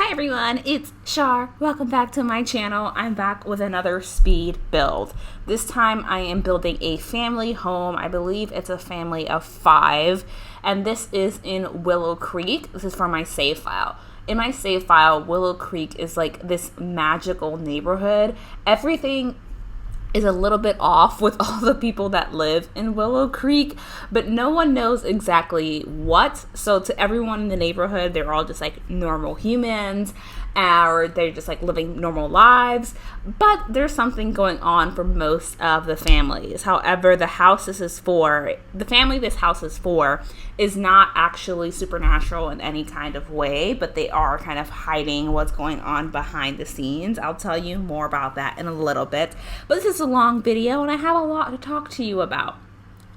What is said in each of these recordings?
Hi everyone, it's Shar. Welcome back to my channel. I'm back with another speed build. This time I am building a family home. I believe it's a family of 5, and this is in Willow Creek. This is for my save file. In my save file, Willow Creek is like this magical neighborhood. Everything is a little bit off with all the people that live in Willow Creek, but no one knows exactly what. So to everyone in the neighborhood, they're all just like normal humans, or they're just like living normal lives, but there's something going on for most of the families. However, the family this house is for is not actually supernatural in any kind of way, but they are kind of hiding what's going on behind the scenes. I'll tell you more about that in a little bit, but this is a long video and I have a lot to talk to you about.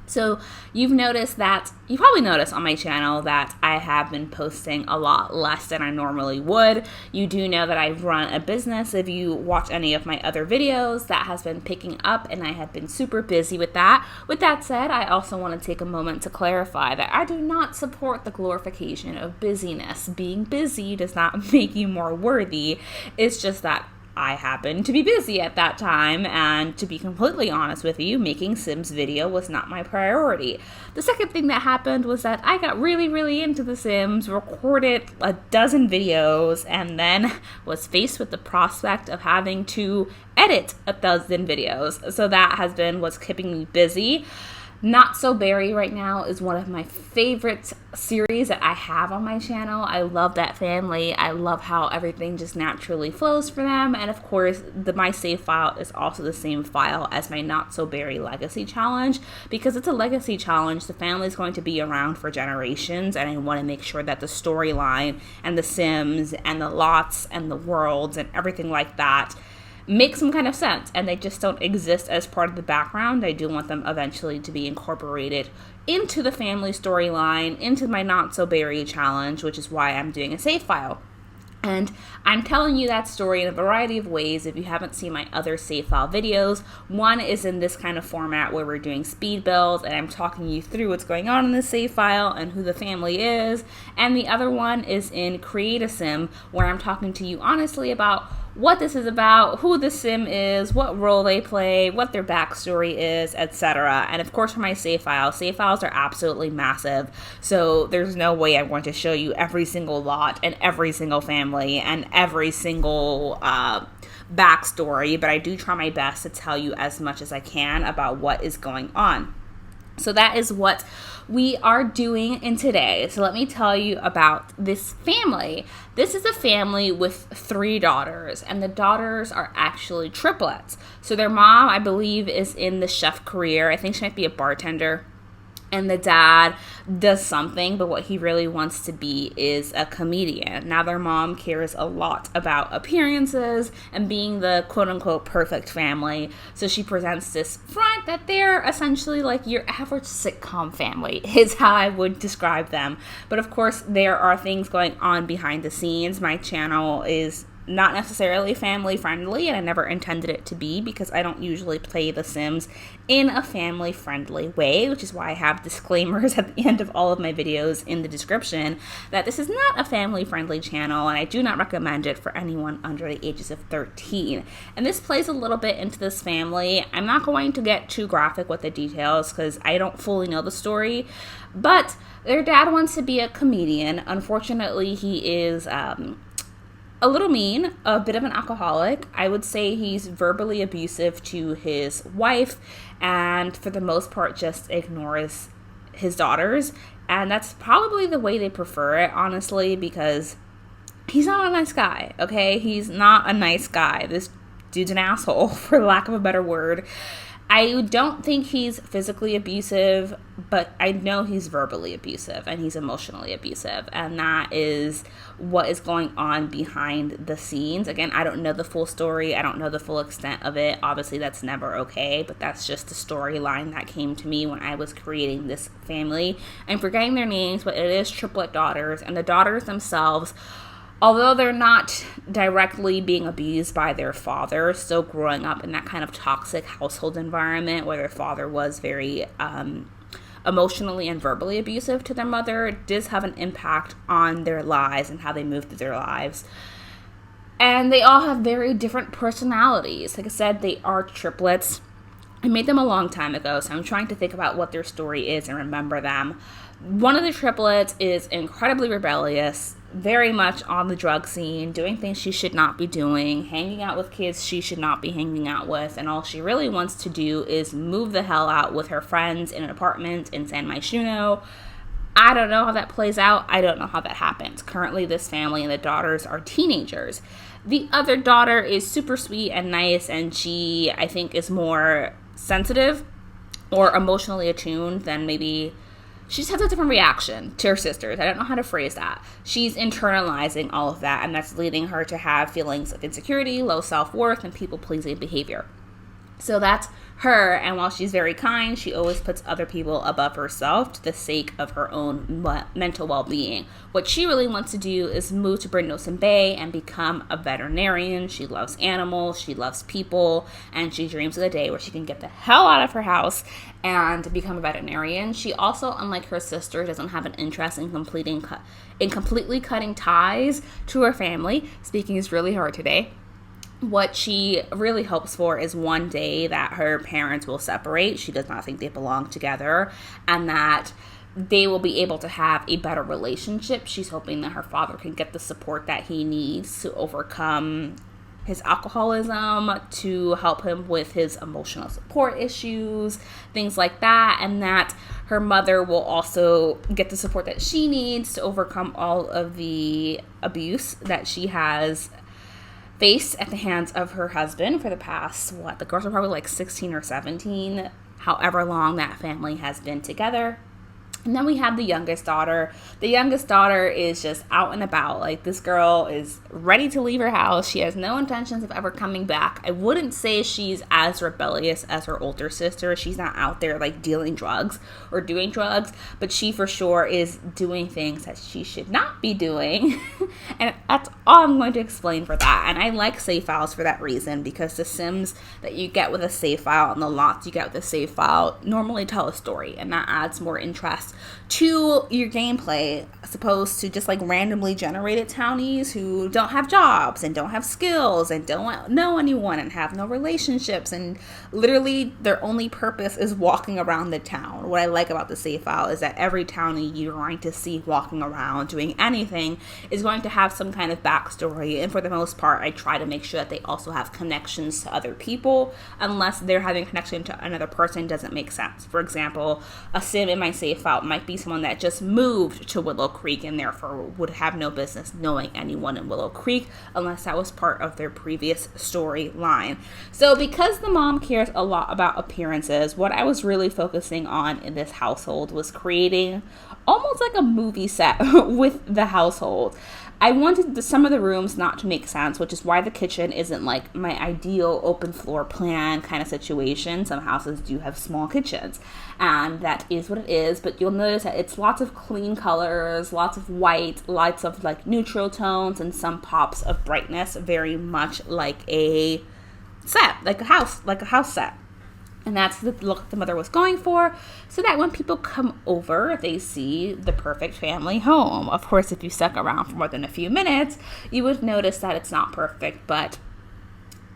So you probably noticed on my channel that I have been posting a lot less than I normally would. You do know that I run a business. If you watch any of my other videos, that has been picking up and I have been super busy with that. With that said, I also want to take a moment to clarify that I do not support the glorification of busyness. Being busy does not make you more worthy. It's just that I happened to be busy at that time, and to be completely honest with you, making Sims video was not my priority. The second thing that happened was that I got really into The Sims, recorded a dozen videos, and then was faced with the prospect of having to edit a dozen videos. So that has been what's keeping me busy. Not So Berry right now is one of my favorite series that I have on my channel. I love that family. I love how everything just naturally flows for them. And of course, my save file is also the same file as my Not So Berry Legacy Challenge. Because it's a legacy challenge, the family is going to be around for generations, and I want to make sure that the storyline and the Sims and the lots and the worlds and everything like that make some kind of sense, and they just don't exist as part of the background. I do want them eventually to be incorporated into the family storyline, into my Not So Berry challenge, which is why I'm doing a save file. And I'm telling you that story in a variety of ways. If you haven't seen my other save file videos, one is in this kind of format where we're doing speed builds and I'm talking you through what's going on in the save file and who the family is. And the other one is in Create a Sim, where I'm talking to you honestly about what this is about, who the Sim is, what role they play, what their backstory is, etc. And of course for my save files are absolutely massive, so there's no way I'm going to show you every single lot and every single family and every single backstory, but I do try my best to tell you as much as I can about what is going on. So that is what we are doing in today. So let me tell you about this family. This is a family with 3 daughters, and the daughters are actually triplets. So their mom, I believe, is in the chef career. I think she might be a bartender. And the dad does something, but what he really wants to be is a comedian. Now, their mom cares a lot about appearances and being the quote-unquote perfect family. So she presents this front that they're essentially like your average sitcom family, is how I would describe them. But of course, there are things going on behind the scenes. My channel is not necessarily family friendly, and I never intended it to be, because I don't usually play The Sims in a family friendly way, which is why I have disclaimers at the end of all of my videos in the description that this is not a family friendly channel, and I do not recommend it for anyone under the ages of 13. And this plays a little bit into this family. I'm not going to get too graphic with the details because I don't fully know the story, but their dad wants to be a comedian. Unfortunately, he is a little mean, a bit of an alcoholic. I would say he's verbally abusive to his wife, and for the most part just ignores his daughters. And that's probably the way they prefer it, honestly, because he's not a nice guy, okay? He's not a nice guy. This dude's an asshole, for lack of a better word. I don't think he's physically abusive, but I know he's verbally abusive and he's emotionally abusive, and that is what is going on behind the scenes. Again, I don't know the full story. I don't know the full extent of it. Obviously, that's never okay, but that's just the storyline that came to me when I was creating this family. I'm forgetting their names, but it is triplet daughters, and the daughters themselves, although they're not directly being abused by their father, still growing up in that kind of toxic household environment where their father was very emotionally and verbally abusive to their mother, it does have an impact on their lives and how they move through their lives. And they all have very different personalities. Like I said, they are triplets. I made them a long time ago, so I'm trying to think about what their story is and remember them. One of the triplets is incredibly rebellious, very much on the drug scene, doing things she should not be doing, hanging out with kids she should not be hanging out with, and all she really wants to do is move the hell out with her friends in an apartment in San Myshuno. I don't know how that plays out. I don't know how that happens. Currently, this family and the daughters are teenagers. The other daughter is super sweet and nice, and she, I think, is more sensitive or emotionally attuned than maybe... She just has a different reaction to her sisters. I don't know how to phrase that. She's internalizing all of that, and that's leading her to have feelings of insecurity, low self-worth, and people-pleasing behavior. So that's her, and while she's very kind, she always puts other people above herself to the sake of her own mental well-being. What she really wants to do is move to Brindleton Bay and become a veterinarian. She loves animals, she loves people, and she dreams of the day where she can get the hell out of her house and become a veterinarian. She also, unlike her sister, doesn't have an interest in completely cutting ties to her family. Speaking is really hard today. What she really hopes for is one day that her parents will separate. She does not think they belong together, and that they will be able to have a better relationship. She's hoping that her father can get the support that he needs to overcome his alcoholism, to help him with his emotional support issues, things like that, and that her mother will also get the support that she needs to overcome all of the abuse that she has faced at the hands of her husband for the past, the girls are probably like 16 or 17, however long that family has been together. And then we have the youngest daughter. The youngest daughter is just out and about. Like, this girl is ready to leave her house. She has no intentions of ever coming back. I wouldn't say she's as rebellious as her older sister. She's not out there, like, dealing drugs or doing drugs. But she, for sure, is doing things that she should not be doing. And that's all I'm going to explain for that. And I like save files for that reason, because the sims that you get with a save file and the lots you get with a save file normally tell a story. And that adds more interest to your gameplay, as opposed to just like randomly generated townies who don't have jobs and don't have skills and don't know anyone and have no relationships, and literally their only purpose is walking around the town. What I like about the save file is that every townie you're going to see walking around doing anything is going to have some kind of backstory, and for the most part I try to make sure that they also have connections to other people, unless they're having a connection to another person doesn't make sense. For example, a sim in my save file might be someone that just moved to Willow Creek and therefore would have no business knowing anyone in Willow Creek unless that was part of their previous storyline. So because the mom cares a lot about appearances, what I was really focusing on in this household was creating almost like a movie set with the household. I wanted some of the rooms not to make sense, which is why the kitchen isn't like my ideal open floor plan kind of situation. Some houses do have small kitchens, and that is what it is. But you'll notice that it's lots of clean colors, lots of white, lots of like neutral tones, and some pops of brightness, very much like a set, like a house set. And that's the look the mother was going for, so that when people come over, they see the perfect family home. Of course, if you stuck around for more than a few minutes, you would notice that it's not perfect, but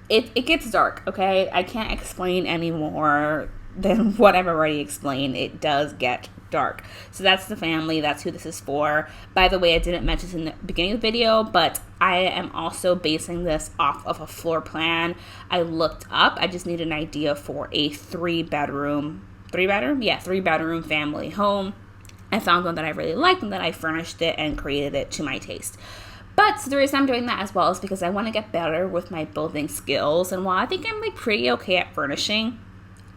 it gets dark, okay? I can't explain any more than what I've already explained. It does get dark. So that's the family. That's who this is for. By the way, I didn't mention this in the beginning of the video, but I am also basing this off of a floor plan I looked up. I just need an idea for a three bedroom family home. I found one that I really liked, and then I furnished it and created it to my taste. But the reason I'm doing that as well is because I want to get better with my building skills. And while I think I'm like pretty okay at furnishing,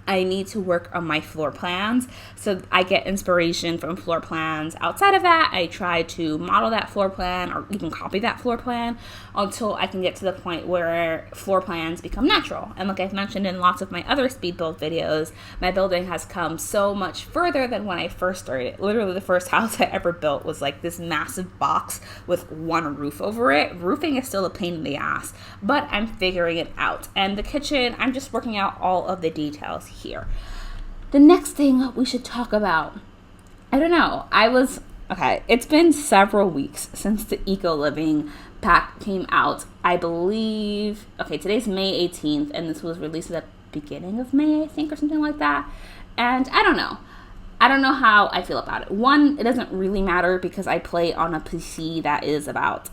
I need to work on my floor plans, so I get inspiration from floor plans. Outside of that, I try to model that floor plan or even copy that floor plan until I can get to the point where floor plans become natural. And like I've mentioned in lots of my other speed build videos, my building has come so much further than when I first started. Literally the first house I ever built was like this massive box with one roof over it. Roofing is still a pain in the ass, but I'm figuring it out. And the kitchen, I'm just working out all of the details here. The next thing we should talk about I don't know. Okay, it's been several weeks since the Eco Living pack came out. I believe, okay, today's May 18th, and this was released at the beginning of May, I think, or something like that. And I don't know. I don't know how I feel about it. One, it doesn't really matter because I play on a PC that is about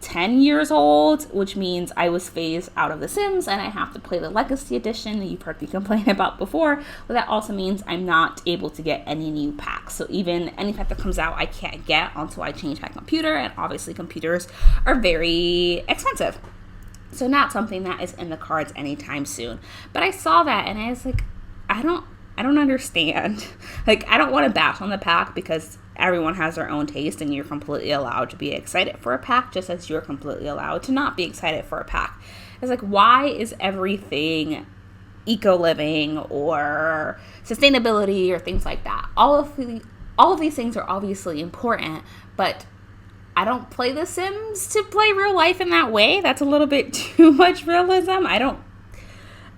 10 years old, which means I was phased out of The Sims and I have to play the Legacy Edition that you've heard me complain about before. But that also means I'm not able to get any new packs. So even any pack that comes out, I can't get until I change my computer. And obviously computers are very expensive. So not something that is in the cards anytime soon. But I saw that and I was like, I don't understand. Like, I don't want to bash on the pack because everyone has their own taste and you're completely allowed to be excited for a pack just as you're completely allowed to not be excited for a pack. It's like, why is everything eco-living or sustainability or things like that? All of these things are obviously important, but I don't play The Sims to play real life in that way. That's a little bit too much realism.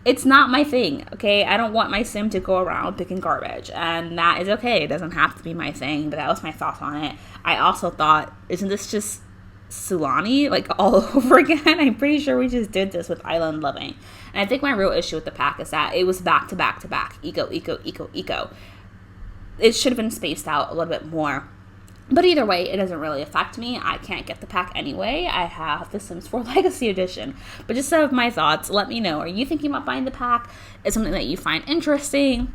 It's not my thing, okay? I don't want my sim to go around picking garbage, and that is okay. It doesn't have to be my thing, but that was my thoughts on it. I also thought, isn't this just Sulani, like, all over again? I'm pretty sure we just did this with Island Living. And I think my real issue with the pack is that it was back to back to back. Eco, eco, eco, eco. It should have been spaced out a little bit more. But either way, it doesn't really affect me. I can't get the pack anyway. I have The Sims 4 Legacy Edition. But just some of my thoughts, let me know. Are you thinking about buying the pack? Is something that you find interesting?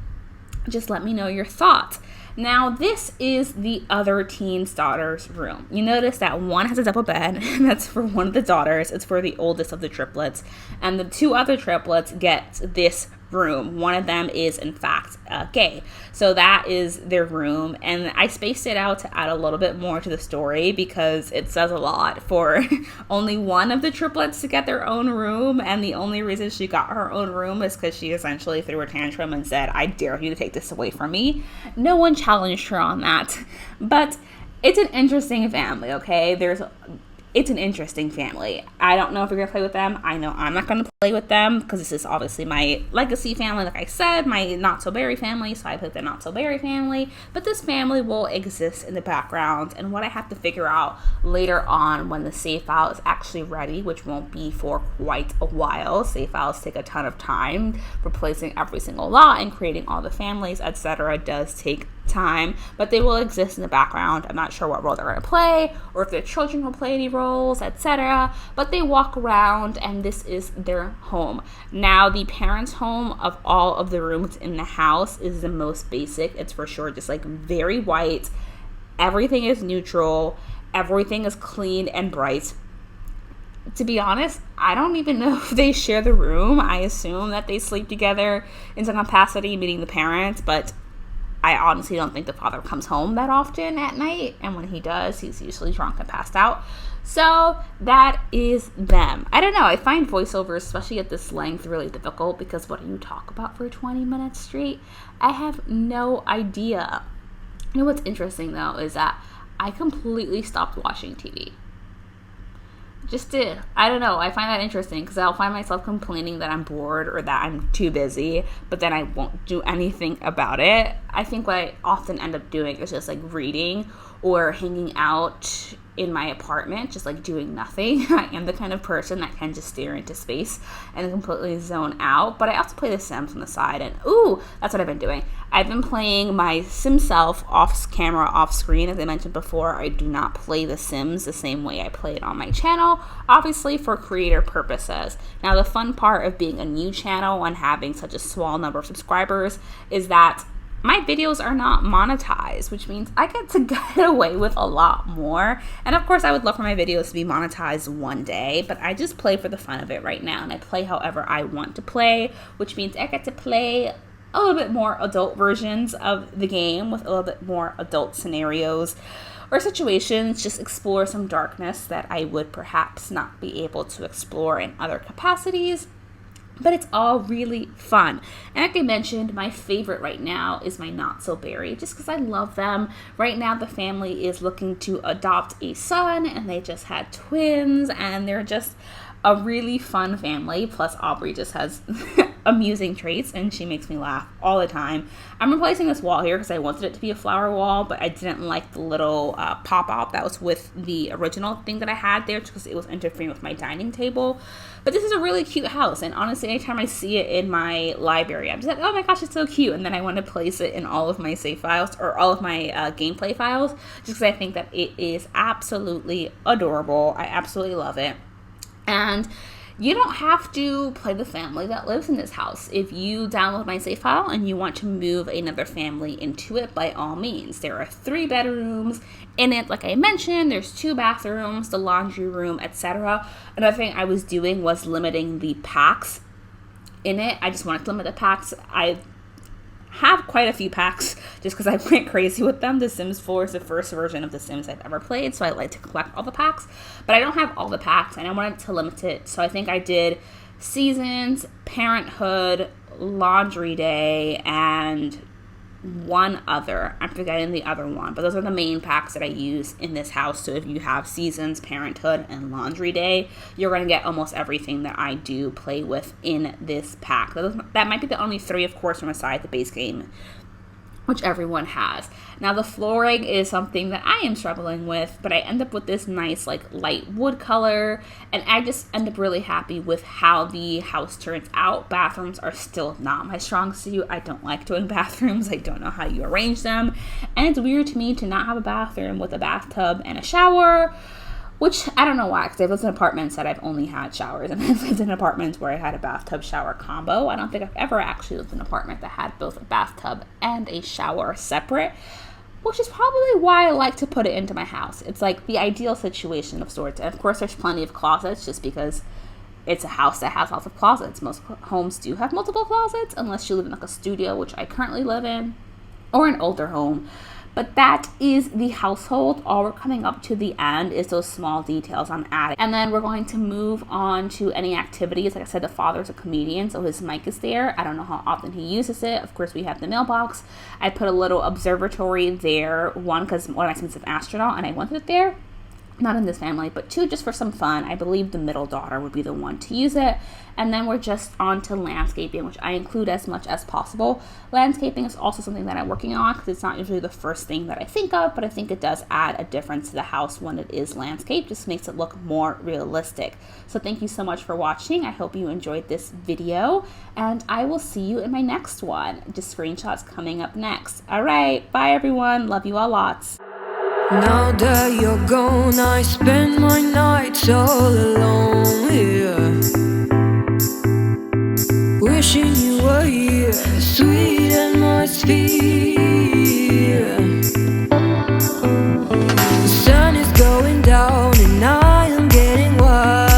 Just let me know your thoughts. Now, this is the other teen's daughter's room. You notice that one has a double bed, and that's for one of the daughters. It's for the oldest of the triplets. And the two other triplets get this room. One of them is, in fact, gay. So that is their room. And I spaced it out to add a little bit more to the story because it says a lot for only one of the triplets to get their own room. And the only reason she got her own room is because she essentially threw a tantrum and said, I dare you to take this away from me. No one challenged her on that. But it's an interesting family, okay? It's an interesting family. I don't know if you're going to play with them. I know I'm not going to play with them because this is obviously my legacy family. Like I said, my not-so-berry family, so I put the not-so-berry family. But this family will exist in the background. And what I have to figure out later on when the save file is actually ready, which won't be for quite a while. Save files take a ton of time. Replacing every single lot and creating all the families, etc. does take time, but they will exist in the background. I'm not sure what role they're going to play or if their children will play any roles, etc. But they walk around and this is their home. Now, the parents' home of all of the rooms in the house is the most basic. It's for sure just like very white. Everything is neutral. Everything is clean and bright. To be honest, I don't even know if they share the room. I assume that they sleep together in some capacity, meeting the parents, but I honestly don't think the father comes home that often at night, and when he does, he's usually drunk and passed out. So that is them. I don't know. I find voiceovers, especially at this length, really difficult because what do you talk about for 20 minutes straight? I have no idea. You know what's interesting, though, is that I completely stopped watching TV. Just did. I don't know. I find that interesting because I'll find myself complaining that I'm bored or that I'm too busy, but then I won't do anything about it. I think what I often end up doing is just like reading or hanging out in my apartment, just like doing nothing. I am the kind of person that can just stare into space and completely zone out. But I also play The Sims on the side, and ooh, that's what I've been doing. I've been playing my Sim self off camera, off screen. As I mentioned before, I do not play The Sims the same way I play it on my channel, obviously for creator purposes. Now, the fun part of being a new channel and having such a small number of subscribers is that my videos are not monetized, which means I get to get away with a lot more. And of course, I would love for my videos to be monetized one day, but I just play for the fun of it right now. And I play however I want to play, which means I get to play a little bit more adult versions of the game with a little bit more adult scenarios or situations, just explore some darkness that I would perhaps not be able to explore in other capacities. But it's all really fun. And like I mentioned, my favorite right now is my not-so-berry, just because I love them. Right now, the family is looking to adopt a son, and they just had twins, and they're just a really fun family. Plus, Aubrey just has amusing traits, and she makes me laugh all the time. I'm replacing this wall here because I wanted it to be a flower wall, but I didn't like the little pop-up that was with the original thing that I had there because it was interfering with my dining table. But this is a really cute house, and honestly, anytime I see it in my library, I'm just like, oh my gosh, it's so cute. And then I want to place it in all of my save files or all of my gameplay files just because I think that it is absolutely adorable. I absolutely love it. And you don't have to play the family that lives in this house. If you download my save file and you want to move another family into it, by all means. There are 3 bedrooms in it. Like I mentioned, there's 2 bathrooms, the laundry room, etc. Another thing I was doing was limiting the packs in it. I just wanted to limit the packs. I have quite a few packs just because I went crazy with them. The Sims 4 is the first version of The Sims I've ever played, so I like to collect all the packs. But I don't have all the packs, and I wanted to limit it. So I think I did Seasons, Parenthood, Laundry Day, and one other. I'm forgetting the other one, but those are the main packs that I use in this house. So if you have Seasons, Parenthood, and Laundry Day, you're going to get almost everything that I do play with in this pack. That might be the only 3, of course, from aside the base game, which everyone has. Now the flooring is something that I am struggling with, but I end up with this nice like light wood color, and I just end up really happy with how the house turns out. Bathrooms are still not my strong suit. I don't like doing bathrooms. I don't know how you arrange them, and it's weird to me to not have a bathroom with a bathtub and a shower, which I don't know why, because I've lived in apartments that I've only had showers, and I've lived in apartments where I had a bathtub shower combo. I don't think I've ever actually lived in an apartment that had both a bathtub and a shower separate, which is probably why I like to put it into my house. It's like the ideal situation of sorts. And of course, there's plenty of closets just because it's a house that has lots of closets. Most homes do have multiple closets, unless you live in like a studio, which I currently live in, or an older home. But that is the household. All we're coming up to the end is those small details I'm adding. And then we're going to move on to any activities. Like I said, the father's a comedian, so his mic is there. I don't know how often he uses it. Of course, we have the mailbox. I put a little observatory there. 1, because one of my son's an astronaut, and I wanted it there. Not in this family, but 2, just for some fun. I believe the middle daughter would be the one to use it. And then we're just on to landscaping, which I include as much as possible. Landscaping is also something that I'm working on because it's not usually the first thing that I think of, but I think it does add a difference to the house when it is landscaped. Just makes it look more realistic. So thank you so much for watching. I hope you enjoyed this video, and I will see you in my next one. Just screenshots coming up next. All right, bye everyone. Love you all lots. Now that you're gone, I spend my nights all alone here, wishing you were here, sweet atmosphere. The sun is going down and I am getting wild.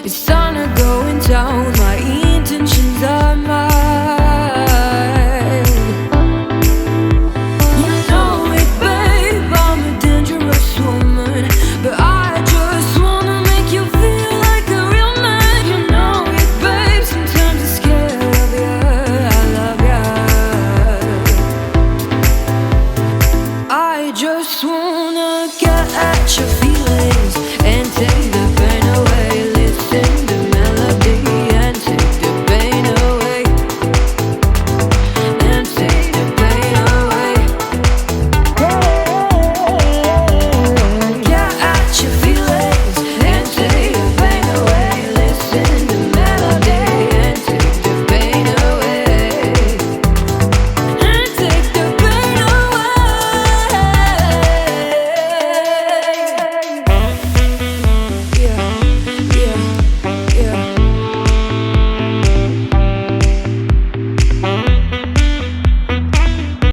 It's thunder going down, my intentions are mild. Just wanna get at your feelings.